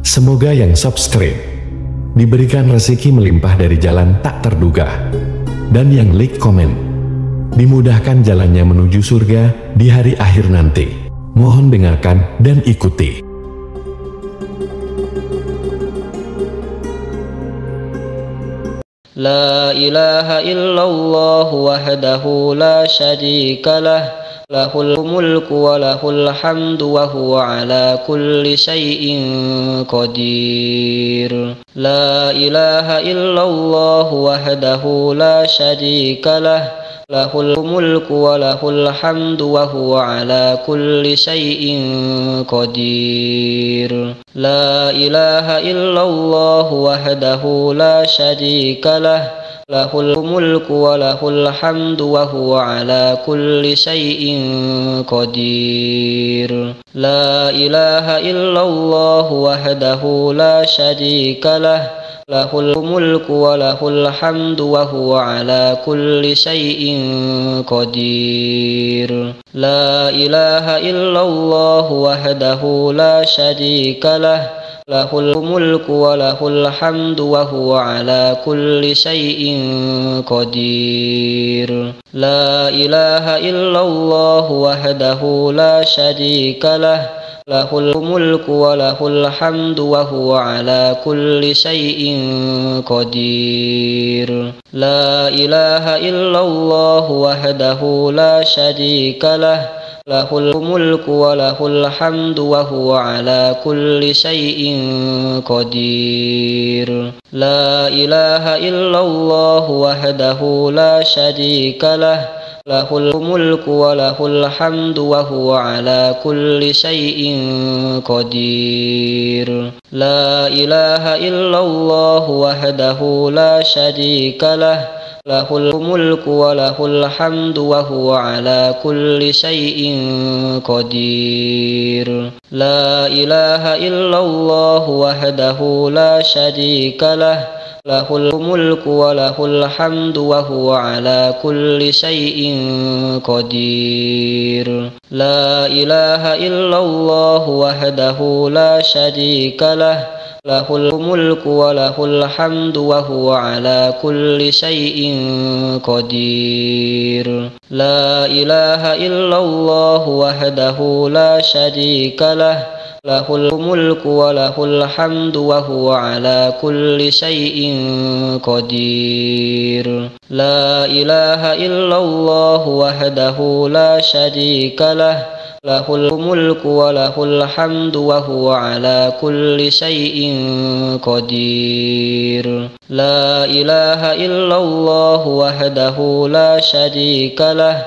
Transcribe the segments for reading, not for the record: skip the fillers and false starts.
Semoga yang subscribe diberikan rezeki melimpah dari jalan tak terduga, dan yang like komen dimudahkan jalannya menuju surga di hari akhir nanti. Mohon dengarkan dan ikuti. La ilaha illallah wahdahu la syarika lah, lahul mulku wa lahul hamdu wa huwa ala kulli syai'in qadir. La ilaha illallah wahdahu la syarika lah, lahul mulku wa lahul hamdu wa huwa ala kulli syai'in qadir. La ilaha illallah wahdahu la syarika lah, lahul mulku wa lahul hamdu wa huwa ala kulli syai'in qadir. La ilaha illallah wahdahu la syarika lah, lahul mulku wa lahul hamdu wa huwa ala kulli syai'in qadir. La ilaha illallah wahdahu la syarika lah, lahul mulku wa lahul hamdu wa huwa ala kulli syai'in qadir. La ilaha illallah wahdahu la syarika lah, lahul mulku wa lahul hamdu wa huwa ala kulli syai'in qadir. La ilaha illallah wahdahu la syarika lah, lahul mulku wa lahul hamdu wa huwa ala kulli syai'in qadir. La ilaha illallah wahdahu la syarika lah, lahul mulku wa lahul hamdu wa huwa ala kulli syai'in qadir. La ilaha illallah wahdahu la syarika lah, lahul mulku wa lahul hamdu wa huwa ala kulli syai'in qadir. La ilaha illallah wahdahu la syarika lah, lahul mulku wa lahul hamdu wa huwa ala kulli syai'in qadir. La ilaha illallah wahdahu la syarika lah, lahul mulku wa lahul hamdu wa huwa ala kulli syai'in qadir. La ilaha illallah wahdahu la syarika lah, lahul mulku wa lahul hamdu wa huwa ala kulli syai'in qadir. La ilaha illallah wahdahu la syarika lah, lahul mulku wa lahul hamdu wa huwa ala kulli syai'in qadir. La ilaha illallah wahdahu la syarika lah,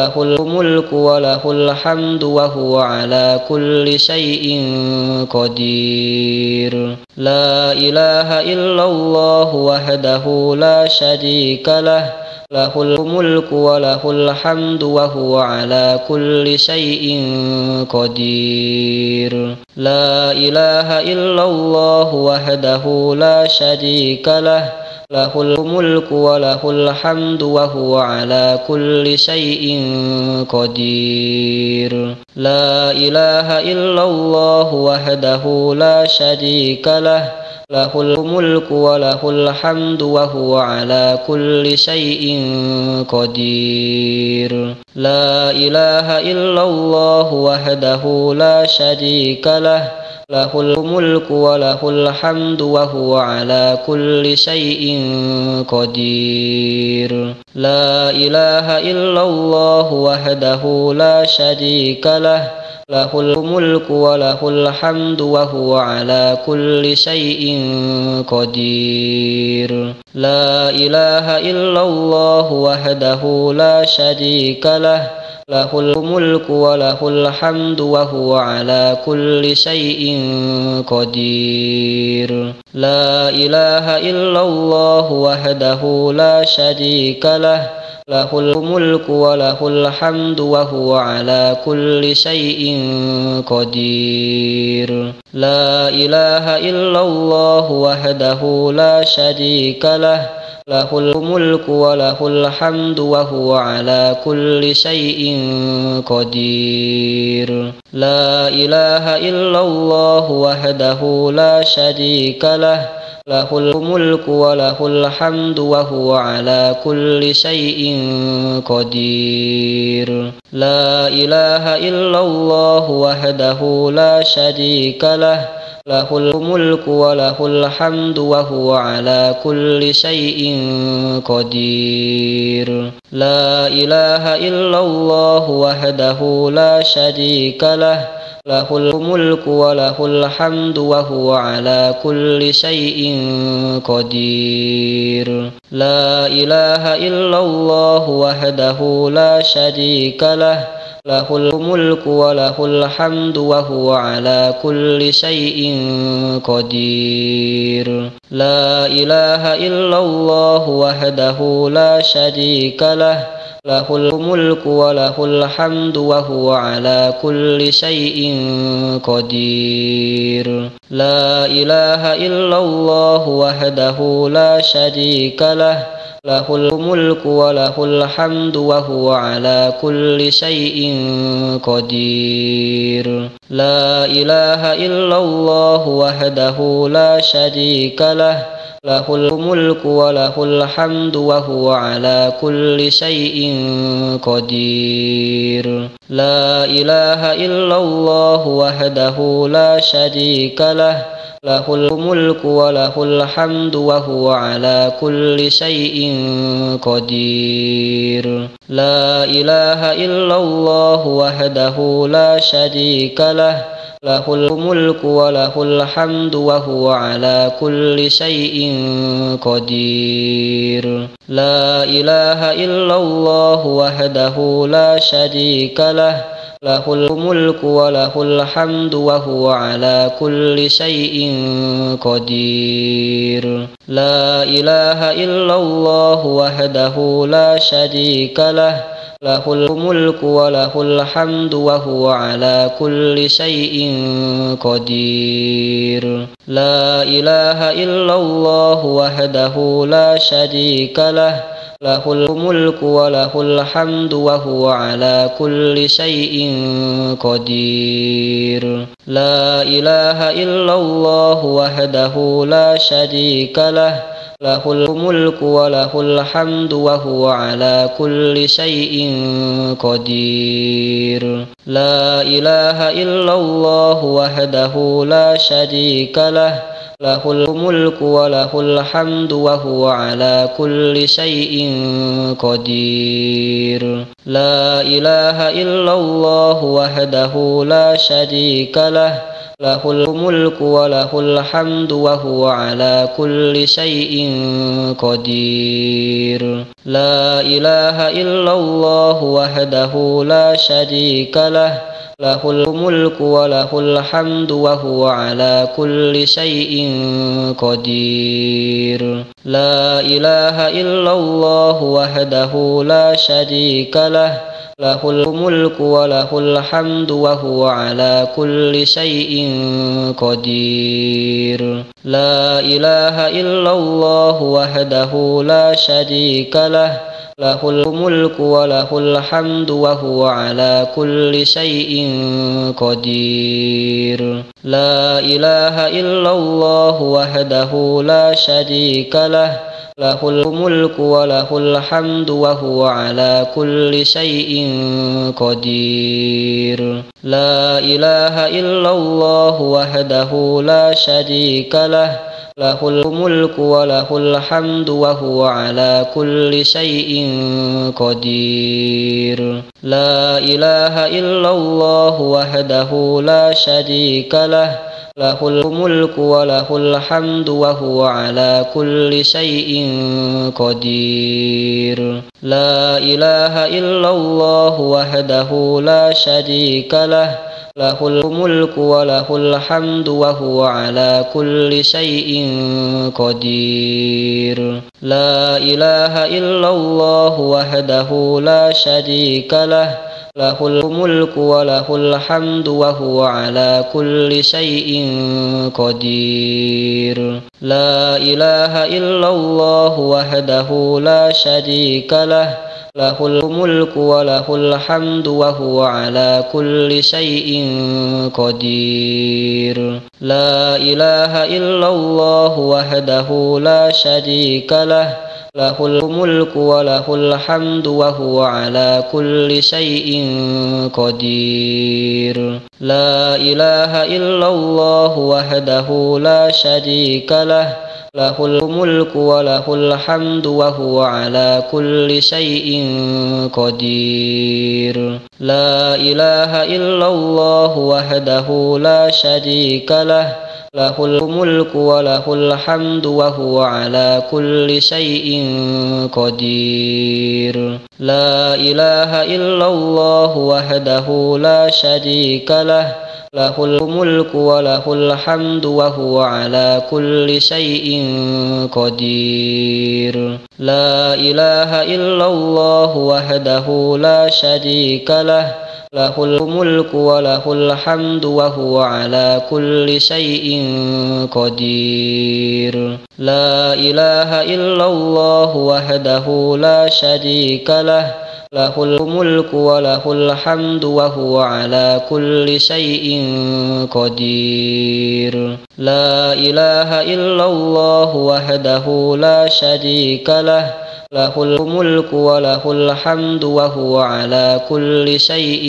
lahul mulku wa lahul hamdu wa huwa ala kulli syai'in qadir. La ilaha illallah wahdahu la syarika lah, lahul mulku wa lahul hamdu wa huwa ala kulli syai'in qadir. La ilaha illallah wahdahu la syarika lah, lahul mulku wa lahul hamdu wa huwa ala kulli syai'in qadir. La ilaha illallah wahdahu la syarika lah, lahul mulku wa lahul hamdu wa huwa ala kulli syai'in qadir. La ilaha illallah wahdahu la syarika lah, lahul mulku wa lahul hamdu wa huwa ala kulli syai'in qadir. La ilaha illallah wahdahu la syarika lah, lahul mulku wa lahul hamdu wa huwa ala kulli syai'in qadir. La ilaha illallah wahdahu la syarika lah, lahul mulku wa lahul hamdu wa huwa ala kulli syai'in qadir. La ilaha illallah wahdahu la syarika lah, له الملك وله الحمد وهو على كل شيء قدير. لا إله إلا الله وحده لا شريك له، له الملك وله الحمد وهو على كل شيء قدير. لا إله إلا الله وحده لا شريك له، له الملك وله الحمد وهو على كل شيء قدير. لا إله إلا الله وحده لا شريك له، له الملك وله الحمد وهو على كل شيء قدير. لا إله إلا الله وحده لا شريك له، له الملك وله الحمد وهو على كل شيء قدير. لا إله إلا الله وحده لا شريك له، له الملك وله الحمد وهو على كل شيء قدير. لا إله إلا الله وحده لا شريك له، له الملك وله الحمد وهو على كل شيء قدير. لا إله إلا الله وحده لا شريك له، له الملك وله الحمد وهو على كل شيء قدير. لا إله إلا الله وحده لا شريك له، له الملك وله الحمد وهو على كل شيء قدير. لا إله إلا الله وحده لا شريك له، له الملك وله الحمد وهو على كل شيء قدير. لا إله إلا الله وحده لا شريك له، له الملك وله الحمد وهو على كل شيء قدير. لا إله إلا الله وحده لا شريك له، له الملك وله الحمد وهو على كل شيء قدير. لا إله إلا الله وحده لا شريك له، له الملك وله الحمد وهو على كل شيء قدير. لا إله إلا الله وحده لا شريك له، له الملك وله الحمد وهو على كل شيء قدير. لا إله إلا الله وحده لا شريك له، له الملك وله الحمد وهو على كل شيء قدير. لا إله إلا الله وحده لا شريك له، له الملك وله الحمد وهو على كل شيء قدير. لا إله إلا الله وحده لا شريك له، له الملك وله الحمد وهو على كل شيء قدير. لا إله إلا الله وحده لا شريك له، له الملك وله الحمد وهو على كل شيء قدير. لا إله إلا الله وحده لا شريك له، له الملك وله الحمد وهو على كل شيء قدير. لا إله إلا الله وحده لا شريك له، له الملك وله الحمد وهو على كل شيء قدير. لا إله إلا الله وحده لا شريك له، له الملك وله الحمد وهو على كل شيء قدير. لا إله إلا الله وحده لا شريك له، له الملك وله الحمد وهو على كل شيء قدير. لا إله إلا الله وحده لا شريك له، له الملك وله الحمد وهو على كل شيء قدير. لا إله إلا الله وحده لا شريك له، له الملك وله الحمد وهو على كل شيء قدير. لا إله إلا الله وحده لا شريك له، له الملك وله الحمد وهو على كل شيء قدير. لا إله إلا الله وحده لا شريك له، له الملك وله الحمد وهو على كل شيء قدير. لا إله إلا الله وحده لا شريك له، له الملك وله الحمد وهو على كل شيء قدير. لا إله إلا الله وحده لا شريك له، له الملك وله الحمد وهو على كل شيء قدير. لا إله إلا الله وحده لا شريك له، له الملك وله الحمد وهو على كل شيء قدير. لا إله إلا الله وحده لا شريك له، له الملك وله الحمد وهو على كل شيء قدير. لا إله إلا الله وحده لا شريك له، له الملك وله الحمد وهو على كل شيء قدير. لا إله إلا الله وحده لا شريك له، له الملك وله الحمد وهو على كل شيء قدير. لا إله إلا الله وحده لا شريك له، له الملك وله الحمد وهو على كل شيء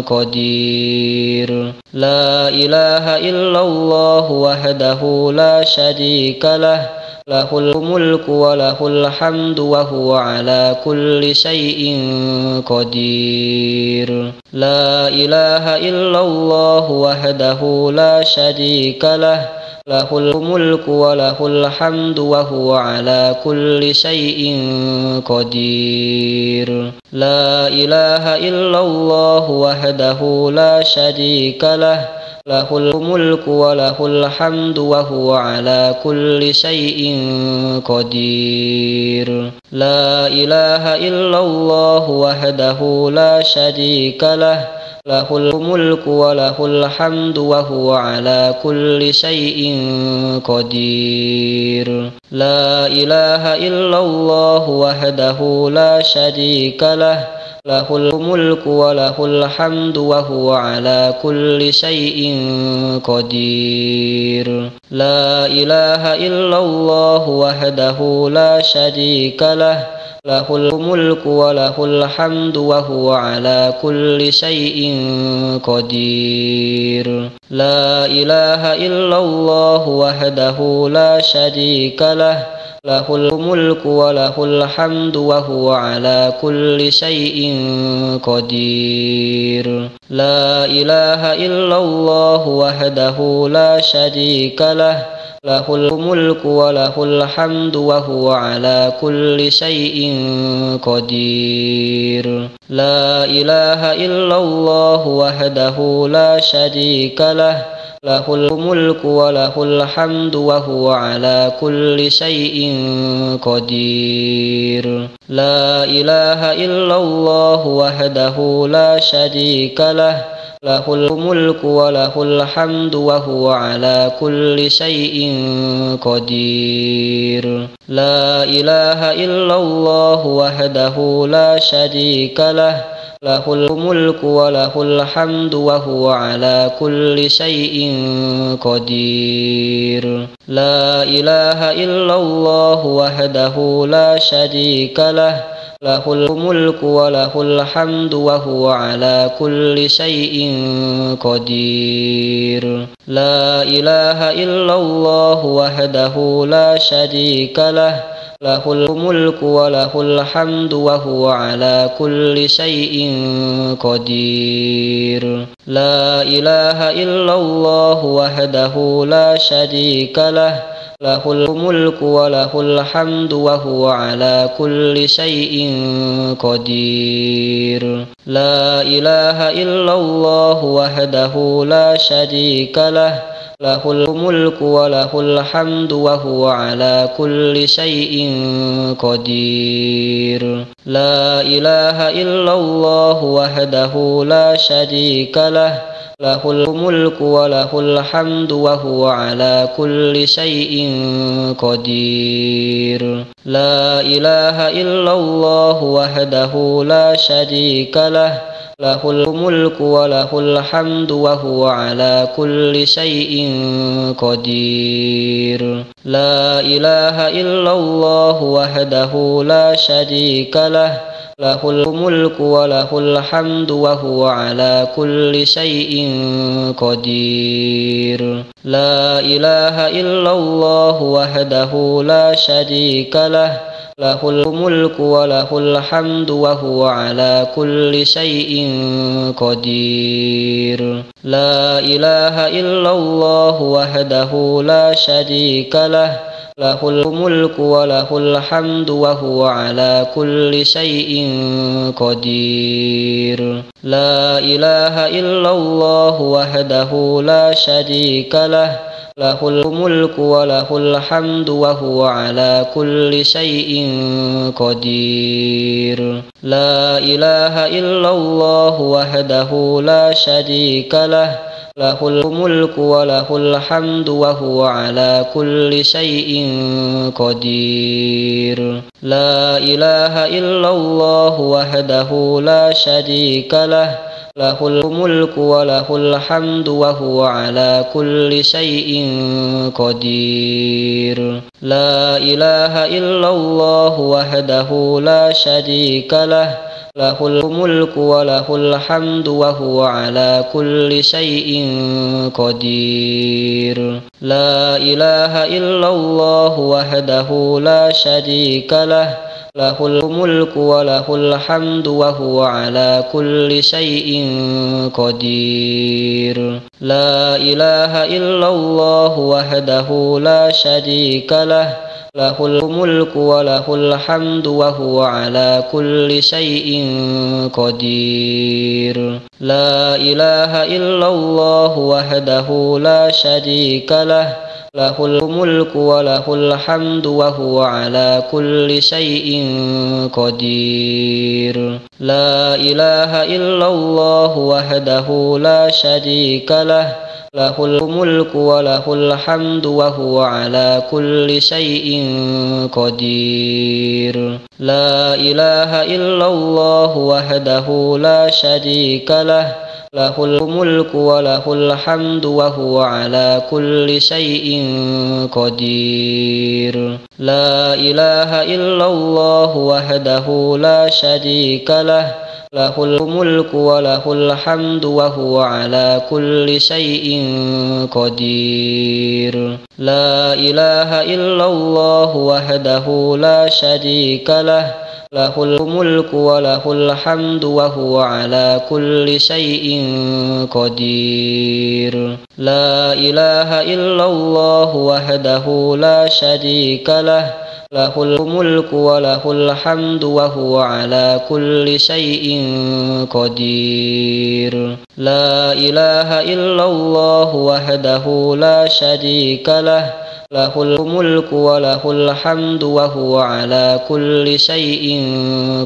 قدير. لا إله إلا الله وحده لا شريك له، له الملك وله الحمد وهو على كل شيء قدير. لا إله إلا الله وحده لا شريك له، له الملك وله الحمد وهو على كل شيء قدير. لا إله إلا الله وحده لا شريك له، له الملك وله الحمد وهو على كل شيء قدير. لا إله إلا الله وحده لا شريك له، له الملك وله الحمد وهو على كل شيء قدير. لا إله إلا الله وحده لا شريك له، له الملك وله الحمد وهو على كل شيء قدير. لا إله إلا الله وحده لا شريك له، له الملك وله الحمد وهو على كل شيء قدير. لا إله إلا الله وحده لا شريك له، له الملك وله الحمد وهو على كل شيء قدير. لا إله إلا الله وحده لا شريك له، له الملك وله الحمد وهو على كل شيء قدير. لا إله إلا الله وحده لا شريك له، له الملك وله الحمد وهو على كل شيء قدير. لا إله إلا الله وحده لا شريك له، له الملك وله الحمد وهو على كل شيء قدير. لا إله إلا الله وحده لا شريك له، له الملك وله الحمد وهو على كل شيء قدير. لا إله إلا الله وحده لا شريك له، له الملك وله الحمد وهو على كل شيء قدير. لا إله إلا الله وحده لا شريك له، له الملك وله الحمد وهو على كل شيء قدير. لا إله إلا الله وحده لا شريك له، له الملك وله الحمد وهو على كل شيء قدير. لا إله إلا الله وحده لا شريك له، له الملك وله الحمد وهو على كل شيء قدير. لا إله إلا الله وحده لا شريك له، له الملك وله الحمد وهو على كل شيء قدير. لا إله إلا الله وحده لا شريك له، له الملك وله الحمد وهو على كل شيء قدير. لا إله إلا الله وحده لا شريك له، له الملك وله الحمد وهو على كل شيء قدير. لا إله إلا الله وحده لا شريك له، له الملك وله الحمد وهو على كل شيء قدير. لا إله إلا الله وحده لا شريك له، له الملك وله الحمد وهو على كل شيء قدير. لا إله إلا الله وحده لا شريك له، له الملك وله الحمد وهو على كل شيء قدير. لا إله إلا الله وحده لا شريك له، له الملك وله الحمد وهو على كل شيء قدير. لا إله إلا الله وحده لا شريك له، له الملك وله الحمد وهو على كل شيء قدير. لا إله إلا الله وحده لا شريك له، له الملك وله الحمد وهو على كل شيء قدير. لا إله إلا الله وحده لا شريك له، له الملك وله الحمد وهو على كل شيء قدير. لا إله إلا الله وحده لا شريك له، له الملك وله الحمد وهو على كل شيء قدير. لا إله إلا الله وحده لا شريك له، له الملك وله الحمد وهو على كل شيء قدير. لا إله إلا الله وحده لا شريك له، له الملك وله الحمد وهو على كل شيء قدير. لا إله إلا الله وحده لا شريك له، له الملك وله الحمد وهو على كل شيء قدير. لا إله إلا الله وحده لا شريك له، له الملك وله الحمد وهو على كل شيء قدير. لا إله إلا الله وحده لا شريك له، له الملك وله الحمد وهو على كل شيء قدير. لا إله إلا الله وحده لا شريك له، له الملك وله الحمد وهو على كل شيء قدير. لا إله إلا الله وحده لا شريك له، له الملك وله الحمد وهو على كل شيء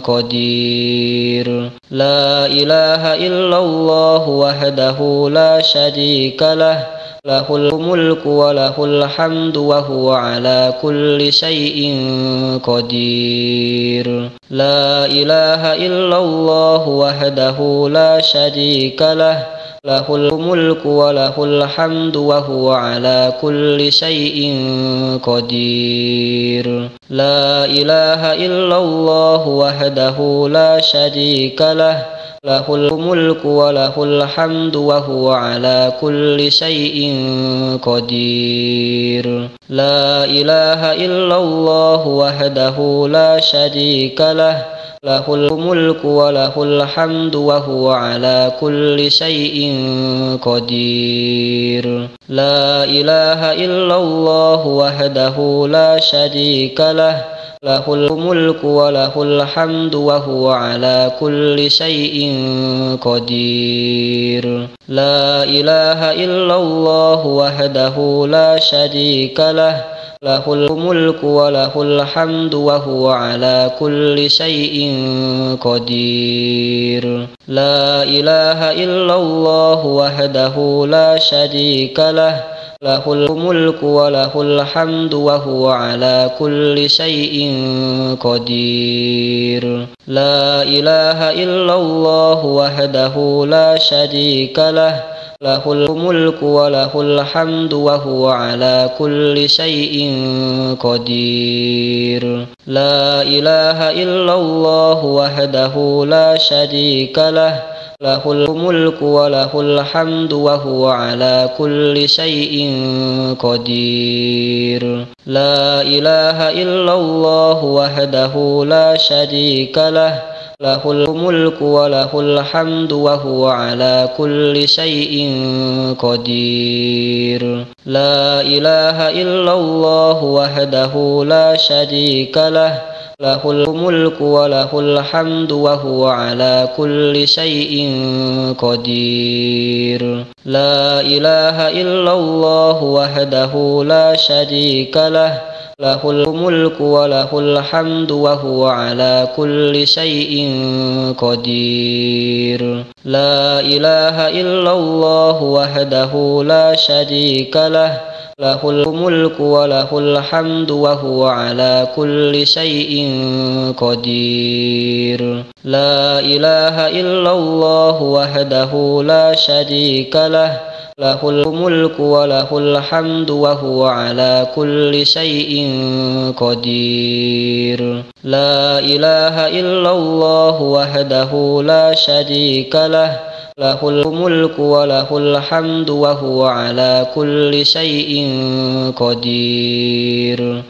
قدير. لا إله إلا الله وحده لا شريك له، له الملك وله الحمد وهو على كل شيء قدير. لا إله إلا الله وحده لا شريك له، له الملك وله الحمد وهو على كل شيء قدير. لا إله إلا الله وحده لا شريك له، له الملك وله الحمد وهو على كل شيء قدير. لا إله إلا الله وحده لا شريك له، له الملك وله الحمد وهو على كل شيء قدير. لا إله إلا الله وحده لا شريك له له الملك وله الحمد وهو على كل شيء قدير لا إله إلا الله وحده لا شريك له له الملك وله الحمد وهو على كل شيء قدير لا إله إلا الله وحده لا شريك له له الملك وله الحمد وهو على كل شيء قدير لا إله إلا الله وحده لا شريك له له الملك وله الحمد وهو على كل شيء قدير لا إله إلا الله وحده لا شريك له له الملك وله الحمد وهو على كل شيء قدير لا إله إلا الله وحده لا شريك له له الملك وله الحمد وهو على كل شيء قدير لا إله إلا الله وحده لا شريك له له الملك وله الحمد وهو على كل شيء قدير لا إله إلا الله وحده لا شريك له له الملك وله الحمد وهو على كل شيء قدير لا إله إلا الله وحده لا شريك له له الملك وله الحمد وهو على كل شيء قدير لا إله إلا الله وحده لا شريك له له الملك وله الحمد وهو على كل شيء قدير لا إله إلا الله وحده لا شريك له له الملك وله الحمد وهو على كل شيء قدير